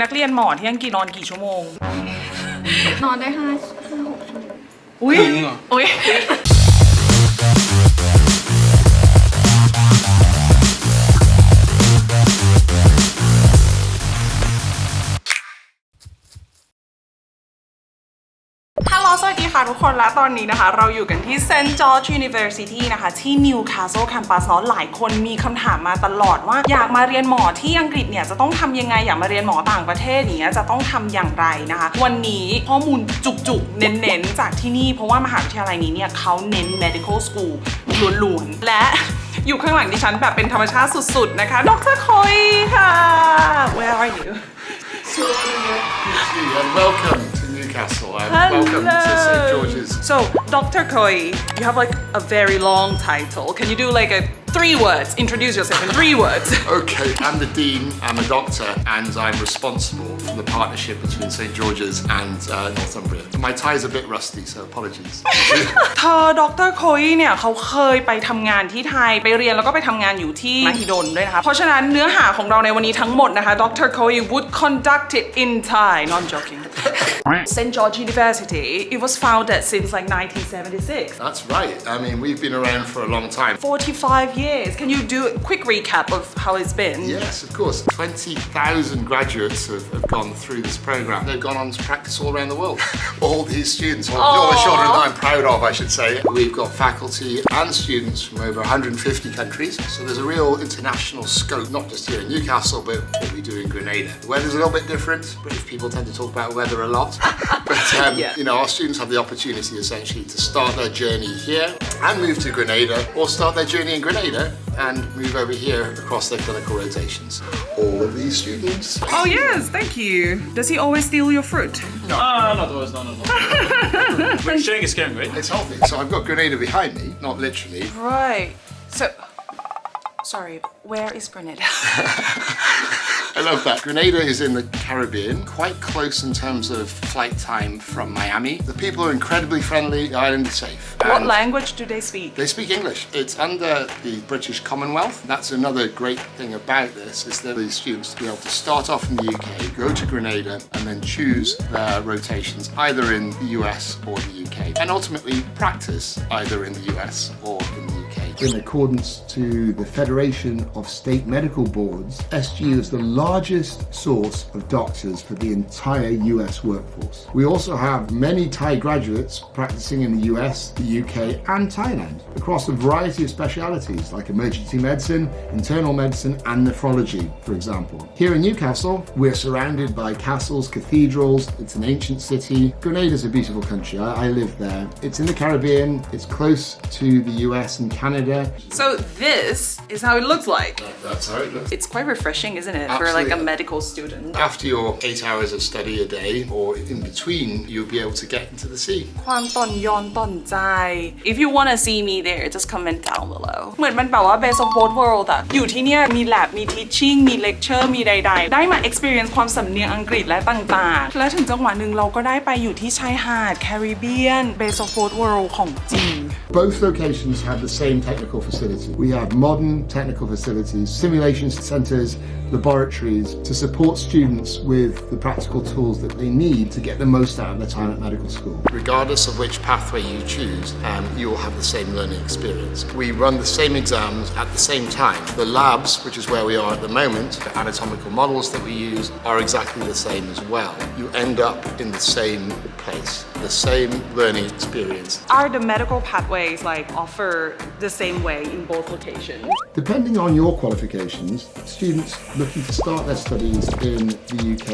นักเรียนหมอที่อังกฤษนอนกี่ชั่วโมงนอนได้5-6 ชั่วโมงอุ้ยอุ้ยสวัสดีค่ะทุกคนและตอนนี้นะคะเราอยู่กันที่ St. George University นะคะที่ Newcastle Campus เนาะหลายคนมีคำถามมาตลอดว่าอยากมาเรียนหมอที่อังกฤษเนี่ยจะต้องทำยังไงอยากมาเรียนหมอต่างประเทศอย่างเงี้ยจะต้องทำอย่างไรนะคะวันนี้ข้อมูลจุกๆเน้นๆจากที่นี่เพราะว่ามหาวิทยาลัยนี้เนี่ยเขาเน้น medical school ล้วนๆและอยู่ข้างหลังดิฉันแบบเป็นธรรมชาติสุดๆนะคะดร. Coey ค่ะ Where are you? And welcome to Newcastle and welcome to St. George's. So, Dr. Coey, you have like a very long title. Can you do like a 3 words? Introduce yourself in 3 words. Okay, I'm the Dean, I'm a doctor, and I'm responsible for the partnership between St. George's and Northumbria. My tie's a bit rusty, so apologies. เธอดร. Coey เนี่ยเขาเคยไปทำงานที่ไทยไปเรียนแล้วก็ไปทำงานอยู่ที่มหิดลด้วยนะคะเพราะฉะนั้นเนื้อหาของเราในวันนี้ทั้งหมดนะคะ Dr. Coey would conduct it in Thai. Not joking. St. George University, it was founded since like 1976. That's right. I mean, we've been around for a long time. 45 years. Can you do a quick recap of how it's been? Yes, of course. 20,000 graduates have gone through this program. They've gone on to practice all around the world. All these students, all the children that I'm proud of, I should say. We've got faculty and students from over 150 countries. So there's a real international scope, not just here in Newcastle, but what we do in Grenada. The weather's a little bit different. British people tend to talk about weather a lot. But you know, our students have the opportunity essentially to start their journey here and move to Grenada, or start their journey in Grenada and move over here across their clinical rotations. All of these students. Oh yes, thank you. Does he always steal your fruit? No, not always, no. We're sharing a scam, right? It's healthy. So I've got Grenada behind me, not literally. Right. So, sorry, where is Grenada? I love that. Grenada is in the Caribbean, quite close in terms of flight time from Miami. The people are incredibly friendly, the island is safe. What language do they speak? They speak English. It's under the British Commonwealth. That's another great thing about this, is that these students to be able to start off in the UK, go to Grenada, and then choose their rotations either in the US or the UK, and ultimately practice either in the US or in the UK. In accordance to the Federation of State Medical Boards, SGU is the largest source of doctors for the entire US workforce. We also have many Thai graduates practicing in the US, the UK and Thailand across a variety of specialities like emergency medicine, internal medicine and nephrology, for example. Here in Newcastle, we're surrounded by castles, cathedrals, it's an ancient city. Grenada is a beautiful country, I live there. It's in the Caribbean, it's close to the US and Canada. So this is how it looks like. That's how it looks. It's quite refreshing, isn't it? Absolutely. For like a medical student. After your 8 hours of study a day or in between, you'll be able to get into the sea. ความตนยอนตนใจ If you want to see me there, just comment down below. เหมือนมันแบบว่า best of both worlds อะอยู่ที่เนี่ยมี lab มี teaching มี lecture มีใดๆได้มา experience ความสำเนียงอังกฤษและต่างๆและถึงจังหวะหนึ่งเราก็ได้ไปอยู่ที่ชายหาด Caribbean best of both worlds ของจริง Both locations have the same technical facility. We have modern technical facilities, simulation centers, laboratories to support students with the practical tools that they need to get the most out of their time at medical school. Regardless of which pathway you choose, you will have the same learning experience. We run the same exams at the same time. The labs, which is where we are at the moment, the anatomical models that we use are exactly the same as well. You end up in the same place, the same learning experience. Are the medical pathways like offer the same way in both locations? Depending on your qualifications, students looking to start their studies in the UK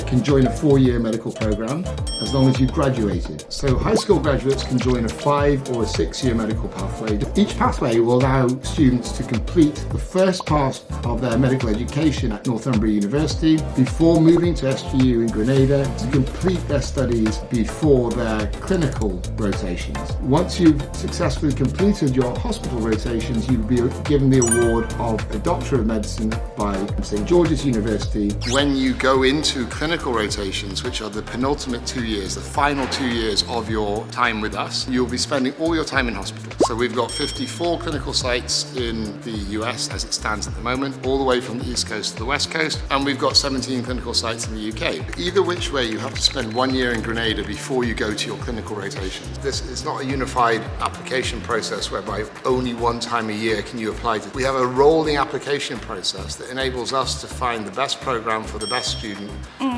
can join a 4-year medical program as long as you've graduated. So high school graduates can join a 5 or a 6-year medical pathway. Each pathway will allow students to complete the first part of their medical education at Northumbria University before moving to SGU in Grenada to complete their studies before their clinical rotations. Once you've successfully completed your hospital rotations, you'll be given the award of a Doctor of Medicine by St George's University. When you go into clinical rotations, which are the penultimate 2 years, the final 2 years of your time with us, you'll be spending all your time in hospital. So we've got 54 clinical sites in the US as it stands at the moment, all the way from the East Coast to the West Coast, and we've got 17 clinical sites in the UK. Either which way, you have to spend 1 year in Grenada before you go to your clinical rotations. This is not a unified application process whereby only one time a year can you apply to. We have a rolling application process that enables us to find the best program for the best student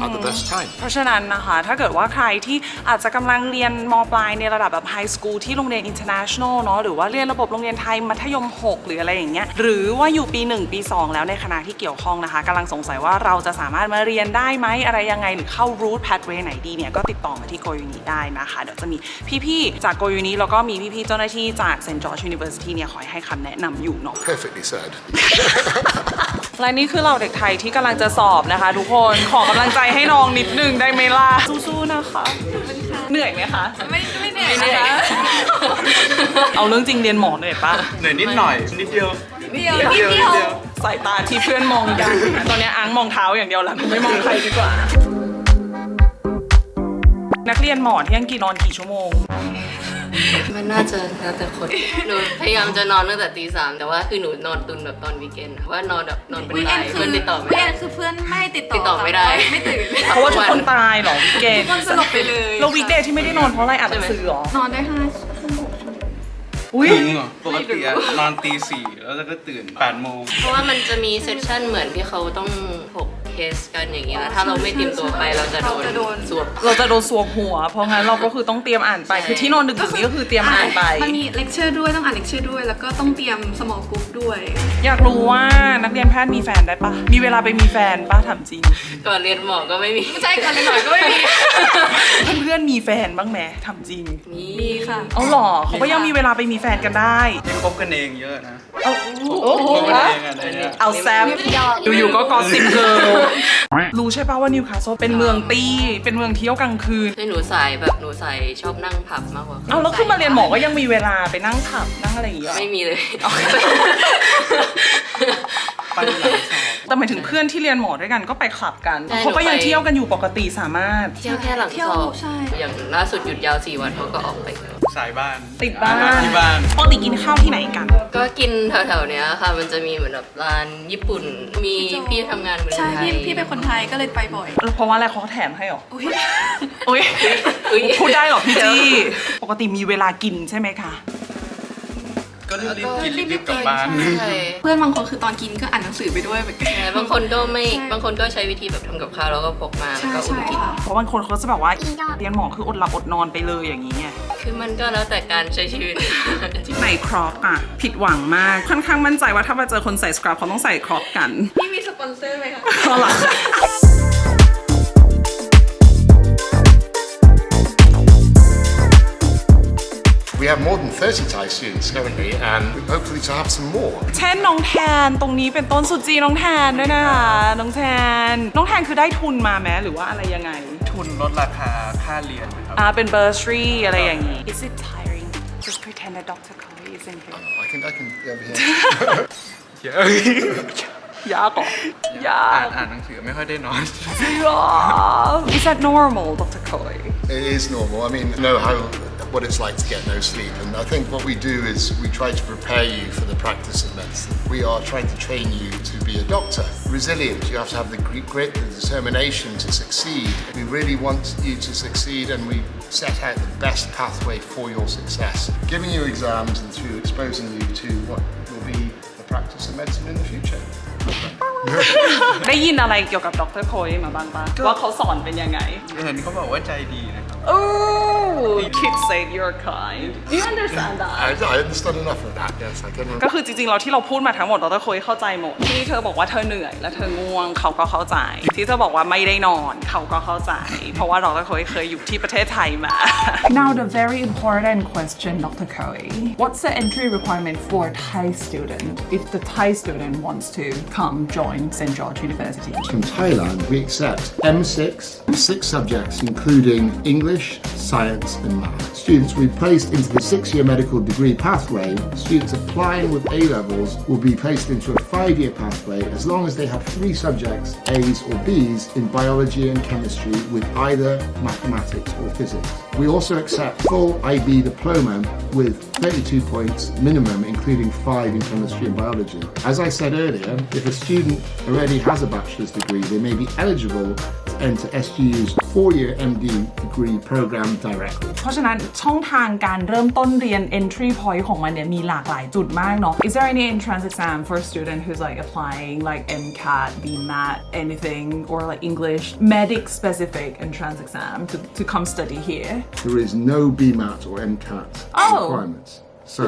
at the best time. เพราะฉะนั้นนะคะถ้าเกิดว่าใครที่อาจจะกำลังเรียนม.ปลายในระดับแบบไฮสคูลที่โรงเรียน international เนาะหรือว่าเรียนระบบโรงเรียนไทยมัธยม 6 หรืออะไรอย่างเงี้ยหรือว่าอยู่ปี 1 ปี 2 แล้วในคณะที่เกี่ยวข้องนะคะกำลังสงสัยว่าเราจะสามารถมาเรียนได้ไหมอะไรยังไงหรือเข้า route pathway ไหนดีเนี่ยก็ติดต่อมาที่ GoUni ได้นะคะเดี๋ยวจะมีพี่ๆจาก GoUni แล้วก็มีพี่ๆเจ้าหน้าที่จาก St George University เนี่ยคอยให้คำแนะนำอยู่เนาะ Perfectly said. และนี่คือเราเด็กไทยที่กำลังจะสอบนะคะทุกคนขอกำลังใจให้น้องนิดนึงได้ไหมล่ะสู้ๆนะคะเหนื่อยไหมคะไม่เหนื่อยนะคะ เอาเรื่องจริงเรียนหมอเหนื่อยปะ เหนื่อยนิดหน่อยนิดเดียว สายตาที่เพื่อนมองกันตอนนี้อ้างมองเท้าอย่างเดียวแล้วไม่มองใครดีกว่านักเรียนหมอที่อังกฤษนอนกี่ชั่วโมงมันน่าจะแล้วแต่คนหนูพยายามจะนอนตั้งแต่ตี 3แต่ว่าคือหนูนอนตุนแบบตอนวีคเอนด์ว่านอนแบบนอนเป็นรายเพื่อนติดต่อไม่ได้คือเพื่อนไม่ติดต่อไม่ได้ไม่ตื่นเพราะว่าทุกคนตายเหรอวีคเอนด์ทุกคนสลบไปเลยแล้ววีคเดย์ที่ไม่ได้นอนเพราะอะไรอ่านหนังสือหรอนอนได้5-6 ชั่วโมงถึงเหรอปกติอะนอนตี 4แล้วก็ตื่น8 โมงเพราะว่ามันจะมีเซสชั่นเหมือนที่เขาต้องถกเคสกันอย่างเงี้ยถ้าเราไม่เตรียมตัวไปเราจะโดนสวบหัวเพราะงั้นเราก็คือต้องเตรียมอ่านไปคือที่นอนดึกๆนี่ก็คือเตรียมอ่านไปมันมีเลคเชอร์ด้วยต้องอ่านเลคเชอร์ด้วยแล้วก็ต้องเตรียมสมอลกรุ๊ปด้วยอยากรู้ว่านักเรียนแพทย์มีแฟนได้ปะมีเวลาไปมีแฟนปะถามจริงก่อนเรียนหมอก็ไม่มีใช่ก่อนเรียนหมอก็ไม่มีเพื่อนๆมีแฟนบ้างไหมถามจริงมีค่ะเอาหรอเขาก็ยังมีเวลาไปมีแฟนกันได้ยังคบกันเองเยอะนะคบกันเองเอาแซมอยู่ๆก็กอสซิปเกิร์ลรู้ใช่ปะว่านิวคาสเซิลเป็นเมืองตีเป็นเมืองเที่ยวกลางคืนคือหนูสายชอบนั่งผับมากกว่าเอาแล้วขึ้นมาเรียนหมอก็ยังมีเวลาไปนั่งผับนั่งอะไรอย่างเงี้ยไม่มีเลยแต่หมายถึงเพื่อนที่เรียนหมอด้วยกันก็ไปคลับกันเขาก็ยังเที่ยวกันอยู่ปกติสามารถเที่ยวแค่หลังสอบอย่างล่าสุดหยุดยาว4 วันเขาก็ออกไปสายบ้านติดบ้านที่บ้านปกติกินข้าวที่ไหนกันก็กินแถวๆเนี้ยค่ะมันจะมีเหมือนแบบร้านญี่ปุ่นมีพี่ทำงานเหมือนไทยใช่พี่เป็นคนไทยก็เลยไปบ่อยเพราะว่าอะไรเขาแถมให้หรออุ้ยพูดได้หรอพี่จี้ปกติมีเวลากินใช่ไหมคะก็รีบกินรีบกลับบ้านเพื่อนบางคนคือตอนกินก็อ่านหนังสือไปด้วยเหมือนกันบางคนก็ใช้วิธีแบบทำกับข้าวแล้วก็พกมาแล้วก็อุ่นกินเพราะบางคนเขาจะแบบว่าเรียนหมอคืออดหลับอดนอนไปเลยอย่างนี้ไงคือมันก็แล้วแต่การใช้ชีวิตใส่ครอปอ่ะผิดหวังมากค่อนข้างมั่นใจว่าถ้ามาเจอคนใส่สครับเขาต้องใส่ครอปกันพี่มีสปอนเซอร์ไหมคะหรอWe have more than 30 Thai students currently, and hopefully to have some more. เช่นน้องแทนตรงนี้เป็นต้นสุจีน้องแทนด้วยนะคะน้องแทนคือได้ทุนมาไหมหรือว่าอะไรยังไงทุนลดราคาค่าเรียนครับเป็น bursary อะไรอย่างนี้ Is it tiring? Just pretend that Dr. Coey isn't here. I can over here. ยากอ่ะอ่านหนังสือไม่ค่อยได้นอน Is that normal, Dr. Coey? It is normal. I mean, know what it's like to get no sleep, and I think what we do is we try to prepare you for the practice of medicine. We are trying to train you to be a doctor. Resilient. You have to have the grit, the determination to succeed. We really want you to succeed, and we set out the best pathway for your success. Giving you exams and through exposing you to what will be the practice of medicine in the future. ได้ยินอะไรเกี่ยวกับดร. Coey มาบ้างปะว่าเขาสอนเป็นยังไงเห็นเขาบอกว่าใจดีนะครับ Oh, kids say you're kind. Do you understand that? I understand enough of that. Yes, I can. ก็คือจริงๆเราที่เราพูดมาทั้งหมดดร. Coey เข้าใจหมดที่เธอบอกว่าเธอเหนื่อยและเธอง่วงเขาก็เข้าใจที่เธอบอกว่าไม่ได้นอนเขาก็เข้าใจเพราะว่าดร. Coey เคยอยู่ที่ประเทศไทยมา Now the very important question, Dr. Coey. What's the entry requirement for a Thai student if the Thai student wants to come join St. George University? From Thailand, we accept M6, 6 subjects including English, Science and Maths. students will be placed into the 6-year medical degree pathway. Students applying with A-levels will be placed into a 5-year pathway as long as they have 3 subjects, A's or B's, in biology and chemistry with either mathematics or physics. We also accept full IB diploma with 32 points minimum, including 5 in chemistry and biology. As I said earlier, if a student already has a bachelor's degree, they may be eligible to enter SGU's 4-year MD degree program directly. เพราะฉะนั้นช่องทางการเริ่มต้นเรียน entry point ของมันเนี่ยมีหลากหลายจุดมากเนาะ Is there any entrance exam for a student who's like applying like MCAT, BMAT, anything or like English medic specific entrance exam to come study here? There is no BMAT or MCAT requirements. So,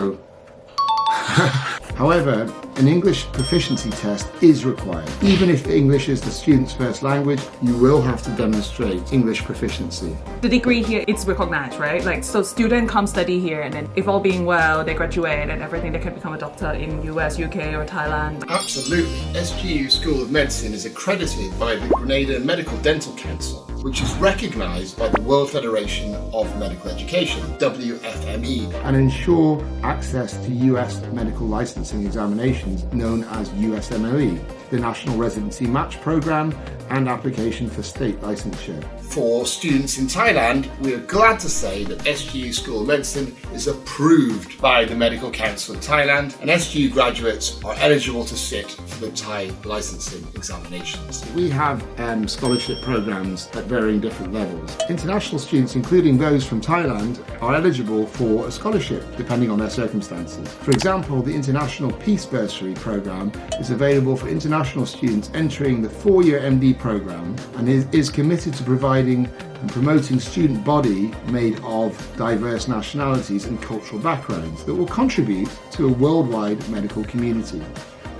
however, an English proficiency test is required. Even if English is the student's first language, you will have to demonstrate English proficiency. The degree here, it's recognized, right? Like, so student come study here and then if all being well, they graduate and everything, they can become a doctor in US, UK or Thailand. Absolutely. SGU School of Medicine is accredited by the Grenada Medical Dental Council, which is recognized by the World Federation of Medical Education, WFME, and ensure access to US medical licensing examinations known as USMLE, the National Residency Match Program, and application for state licensure. For students in Thailand, we are glad to say that SGU School of Medicine is approved by the Medical Council of Thailand, and SGU graduates are eligible to sit for the Thai licensing examinations. We have scholarship programs at varying different levels. International students, including those from Thailand, are eligible for a scholarship depending on their circumstances. For example, the International Peace Bursary Program is available for international students entering the 4-year MD program and is committed to providing and promoting student body made of diverse nationalities and cultural backgrounds that will contribute to a worldwide medical community.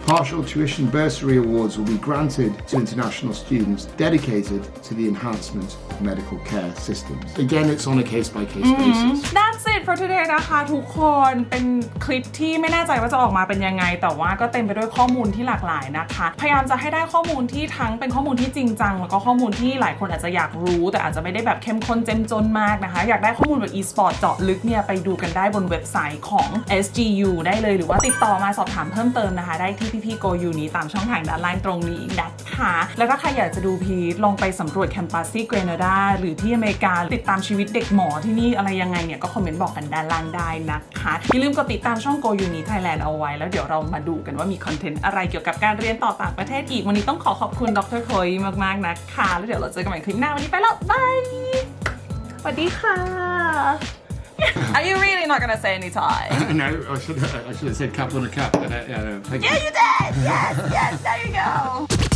Partial tuition bursary awards will be granted to international students dedicated to the enhancement of medical care systems. Again, it's on a case-by-case basis. That's it for today นะคะทุกคนเป็นคลิปที่ไม่แน่ใจว่าจะออกมาเป็นยังไงแต่ว่าก็เต็มไปด้วยข้อมูลที่หลากหลายนะคะพยายามจะให้ได้ข้อมูลที่ทั้งเป็นข้อมูลที่จริงจังแล้วก็ข้อมูลที่หลายคนอาจจะอยากรู้แต่อาจจะไม่ได้แบบเข้มข้นเจ้มจนมากนะคะอยากได้ข้อมูลแบบ e-sport เจาะลึกเนี่ยไปดูกันได้บนเว็บไซต์ของ SGU ได้เลยหรือว่าติดต่อมาสอบถามเพิ่มเติมนะคะได้ที่พี่ๆ GoUni ตามช่องทางด้านล่างตรงนี้นะคะแล้วถ้าใครอยากจะดูพีทลองไปสำรวจแคมปัสที่เกรนาดาหรือที่อเมริกาติดตามชีวิตเด็กหมอที่นี่อะไรยังไงเนี่ยก็คอมเมนต์บอกกันด้านล่างได้นะคะอย่าลืมกดติดตามช่อง GoUni Thailand เอาไว้แล้วเดี๋ยวเรามาดูกันว่ามีคอนเทนต์อะไรเกี่ยวกับการเรียนต่อต่างประเทศอีกวันนี้ต้องขอบคุณดร. Coey มากๆนะคะแล้วเดี๋ยวเราเจอกันใหม่คลิปหน้าวันนี้ไปแล้วบายสวัสดีค่ะ Are you really not gonna say any Thai? No, I should have said cap on a cap. But, Yeah, you did! Yes, there you go!